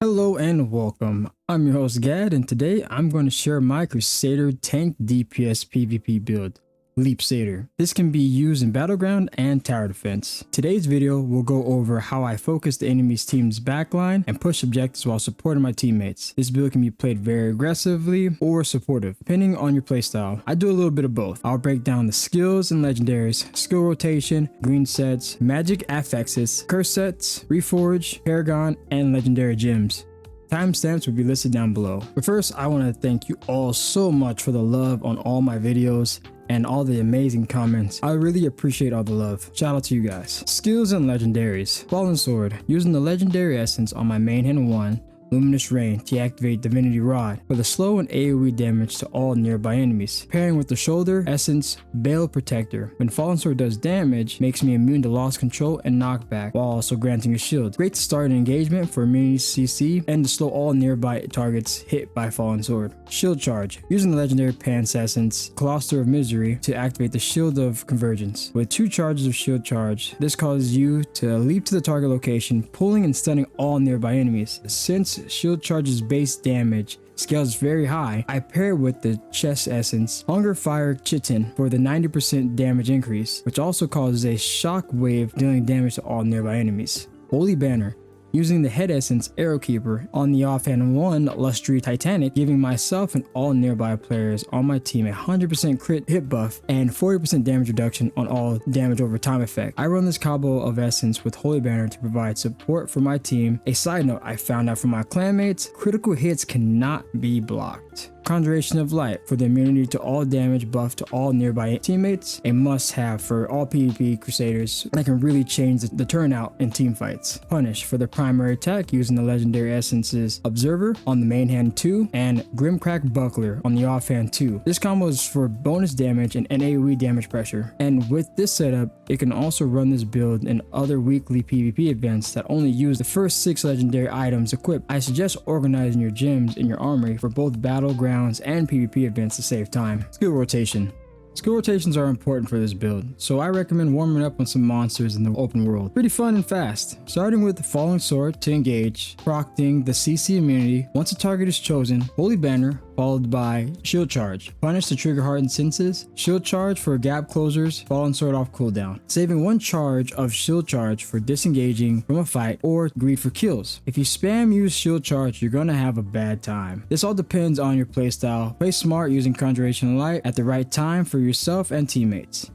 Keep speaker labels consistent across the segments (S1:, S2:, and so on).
S1: Hello and welcome. I'm your host Gadd, and today I'm going to share my Crusader tank DPS PvP build, Leapsader. This can be used in battleground and tower defense. Today's video will go over how I focus the enemy's team's backline and push objectives while supporting my teammates. This build can be played very aggressively or supportive, depending on your playstyle. I do a little bit of both. I'll break down the skills and legendaries, skill rotation, green sets, magic affixes, curse sets, Reforge, Paragon, and legendary gems. Timestamps will be listed down below. But first, I want to thank you all so much for the love on all my videos and all the amazing comments. I really appreciate all the love. Shout out to you guys. Skills and legendaries. Fallen Sword. Using the legendary essence on my main hand 1, Luminous Rain, to activate Divinity Rod for the slow and AoE damage to all nearby enemies. Pairing with the shoulder essence Veil Protector. When Fallen Sword does damage, makes me immune to lost control and knockback, while also granting a shield. Great to start an engagement for immunity CC and to slow all nearby targets hit by Fallen Sword. Shield Charge. Using the legendary Pants essence Cluster of Misery to activate the Shield of Convergence. With 2 charges of Shield Charge, this causes you to leap to the target location, pulling and stunning all nearby enemies. Since Shield Charge's base damage scales very high, I pair it with the chest essence Hunger Fire Chitin for the 90% damage increase, which also causes a shock wave dealing damage to all nearby enemies. Holy Banner. Using the head essence Arrow Keeper on the offhand 1 Lustry Titanic, giving myself and all nearby players on my team a 100% crit hit buff and 40% damage reduction on all damage over time effect. I run this combo of essence with Holy Banner to provide support for my team. A side note I found out from my clanmates, critical hits cannot be blocked. Conjuration of Light for the immunity to all damage buff to all nearby teammates, a must-have for all PvP Crusaders that can really change the turnout in team fights. Punish for the primary attack using the legendary essences Observer on the main hand 2 and Grimcrack Buckler on the offhand 2. This combo is for bonus damage and AoE damage pressure, and with this setup, it can also run this build in other weekly PvP events that only use the first 6 legendary items equipped. I suggest organizing your gems in your armory for both battleground and PvP events to save time. Skill rotation. Skill rotations are important for this build, so I recommend warming up on some monsters in the open world. Pretty fun and fast. Starting with the Falling Sword to engage, procting the CC immunity. Once a target is chosen, Holy Banner, followed by Shield Charge. Punish the trigger hardened senses. Shield Charge for gap closers, Fallen Sword off cooldown. Saving 1 charge of Shield Charge for disengaging from a fight or greed for kills. If you spam use Shield Charge, you're gonna have a bad time. This all depends on your playstyle. Play smart using Conjuration of Light at the right time for yourself and teammates.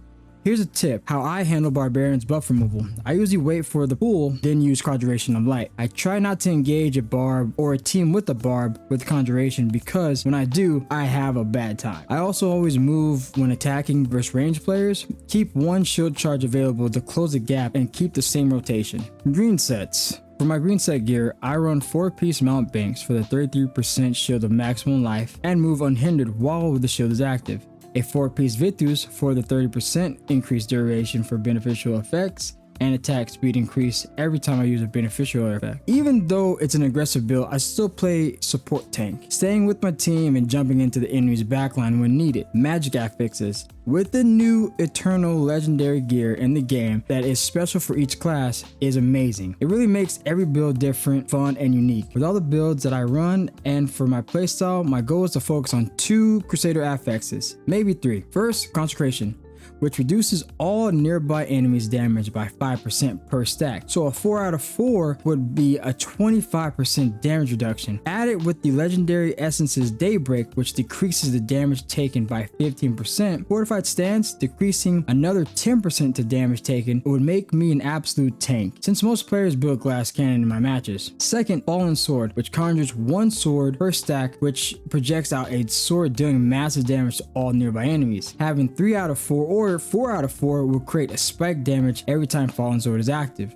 S1: Here's a tip how I handle Barbarian's buff removal. I usually wait for the pool, then use Conjuration of Light. I try not to engage a barb or a team with a barb with Conjuration because when I do, I have a bad time. I also always move when attacking versus ranged players. Keep 1 shield charge available to close the gap and keep the same rotation. Green sets. For my green set gear, I run 4-piece mount banks for the 33% shield of maximum life and move unhindered while the shield is active. A 4-piece Vitus for the 30% increased duration for beneficial effects and attack speed increase every time I use a beneficial effect. Even though it's an aggressive build, I still play support tank, staying with my team and jumping into the enemy's backline when needed. Magic affixes. With the new Eternal legendary gear in the game that is special for each class is amazing. It really makes every build different, fun, and unique. With all the builds that I run and for my playstyle, my goal is to focus on 2 Crusader affixes, maybe 3. First, Consecration, which reduces all nearby enemies damage by 5% per stack. So a 4 out of 4 would be a 25% damage reduction. Add it with the legendary essences Daybreak, which decreases the damage taken by 15%. Fortified Stance, decreasing another 10% to damage taken. It would make me an absolute tank, since most players build glass cannon in my matches. Second, Fallen Sword, which conjures 1 sword per stack, which projects out a sword dealing massive damage to all nearby enemies. Having 3 out of 4 or 4 out of 4 will create a spike damage every time Fallen Sword is active.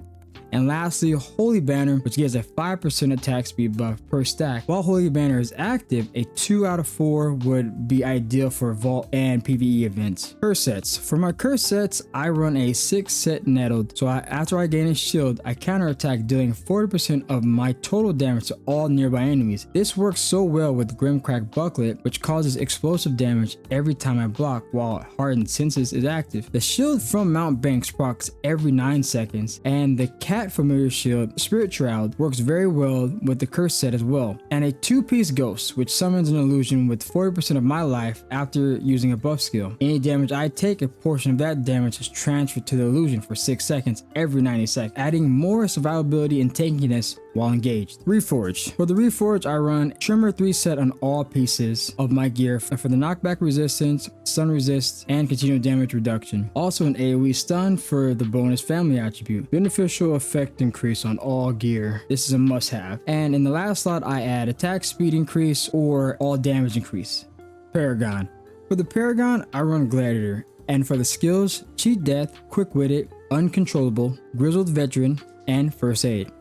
S1: And lastly, Holy Banner, which gives a 5% attack speed buff per stack. While Holy Banner is active, a 2 out of 4 would be ideal for Vault and PvE events. Curse sets. For my curse sets, I run a 6-set nettled, so after I gain a shield, I counterattack dealing 40% of my total damage to all nearby enemies. This works so well with Grimcrack Bucklet, which causes explosive damage every time I block while Hardened Senses is active. The shield from Mount Banks procs every 9 seconds, and the cat flat familiar shield, Spirit Shroud, works very well with the curse set as well, and a 2-piece ghost which summons an illusion with 40% of my life after using a buff skill. Any damage I take, a portion of that damage is transferred to the illusion for 6 seconds every 90 seconds, adding more survivability and tankiness while engaged. Reforge. For the Reforge, I run Trimmer 3 set on all pieces of my gear for the knockback resistance, stun resist, and continual damage reduction. Also an AoE stun for the bonus family attribute. Beneficial effect increase on all gear. This is a must have. And in the last slot, I add attack speed increase or all damage increase. Paragon. For the Paragon, I run Gladiator. And for the skills, Cheat Death, Quick Witted, Uncontrollable, Grizzled Veteran, and First Aid.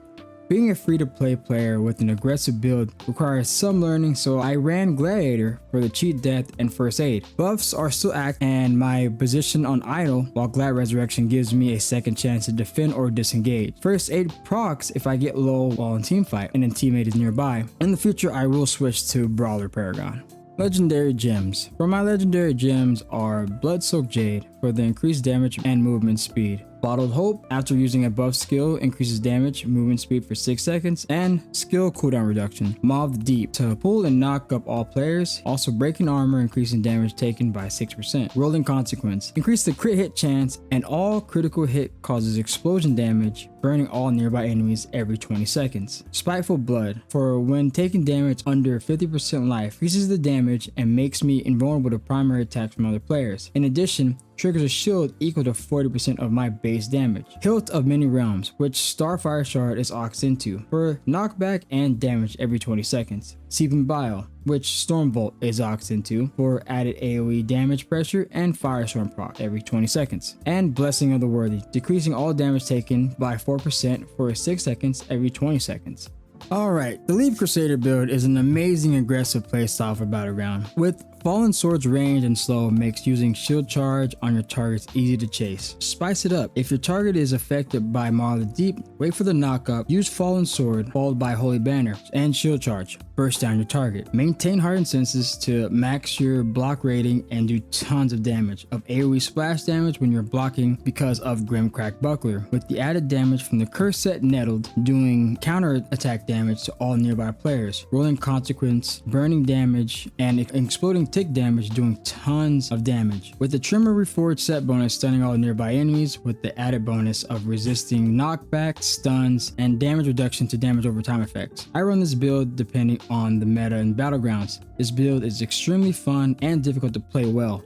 S1: Being a free-to-play player with an aggressive build requires some learning, so I ran Gladiator for the Cheat Death and First Aid. Buffs are still active and my position on idle, while Glad Resurrection gives me a second chance to defend or disengage. First Aid procs if I get low while in teamfight and a teammate is nearby. In the future, I will switch to Brawler Paragon. Legendary Gems. For my legendary gems are Blood-Soaked Jade for the increased damage and movement speed. Bottled Hope, after using a buff skill, increases damage, movement speed for 6 seconds, and skill cooldown reduction. Mob the Deep, to pull and knock up all players. Also breaking armor, increasing damage taken by 6%. Rolling Consequence, increase the crit hit chance, and all critical hit causes explosion damage, burning all nearby enemies every 20 seconds. Spiteful Blood, for when taking damage under 50% life, increases the damage and makes me invulnerable to primary attacks from other players. In addition, triggers a shield equal to 40% of my base damage. Hilt of Many Realms, which Starfire Shard is oxed into, for knockback and damage every 20 seconds. Seeping Bile, which Stormbolt is oxed into, for added AoE damage pressure and Firestorm proc every 20 seconds. And Blessing of the Worthy, decreasing all damage taken by 4% for 6 seconds every 20 seconds. Alright, the Leap Crusader build is an amazing aggressive playstyle for Battleground. With Fallen Sword's range and slow makes using shield charge on your targets easy to chase. Spice it up. If your target is affected by Maw the Deep, wait for the knockup, use Fallen Sword followed by Holy Banner and shield charge. Burst down your target. Maintain Hardened Senses to max your block rating and do tons of damage of AoE splash damage when you're blocking because of Grimcrack Buckler, with the added damage from the curse set Nettled doing counter attack damage to all nearby players. Rolling Consequence, burning damage, and exploding tick damage doing tons of damage. With the Trimmer Reforged set bonus stunning all nearby enemies with the added bonus of resisting knockback, stuns, and damage reduction to damage over time effects. I run this build depending on the meta and Battlegrounds. This build is extremely fun and difficult to play well.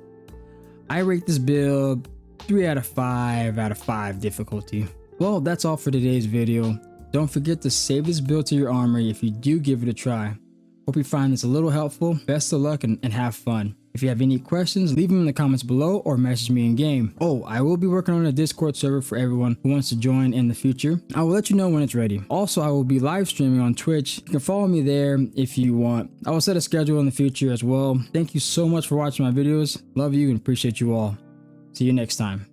S1: I rate this build 3 out of 5 difficulty. Well, that's all for today's video. Don't forget to save this build to your armory if you do give it a try. Hope you find this a little helpful. Best of luck and have fun. If you have any questions, leave them in the comments below or message me in game. Oh, I will be working on a Discord server for everyone who wants to join in the future. I will let you know when it's ready. Also, I will be live streaming on Twitch. You can follow me there if you want. I will set a schedule in the future as well. Thank you so much for watching my videos. Love you and appreciate you all. See you next time.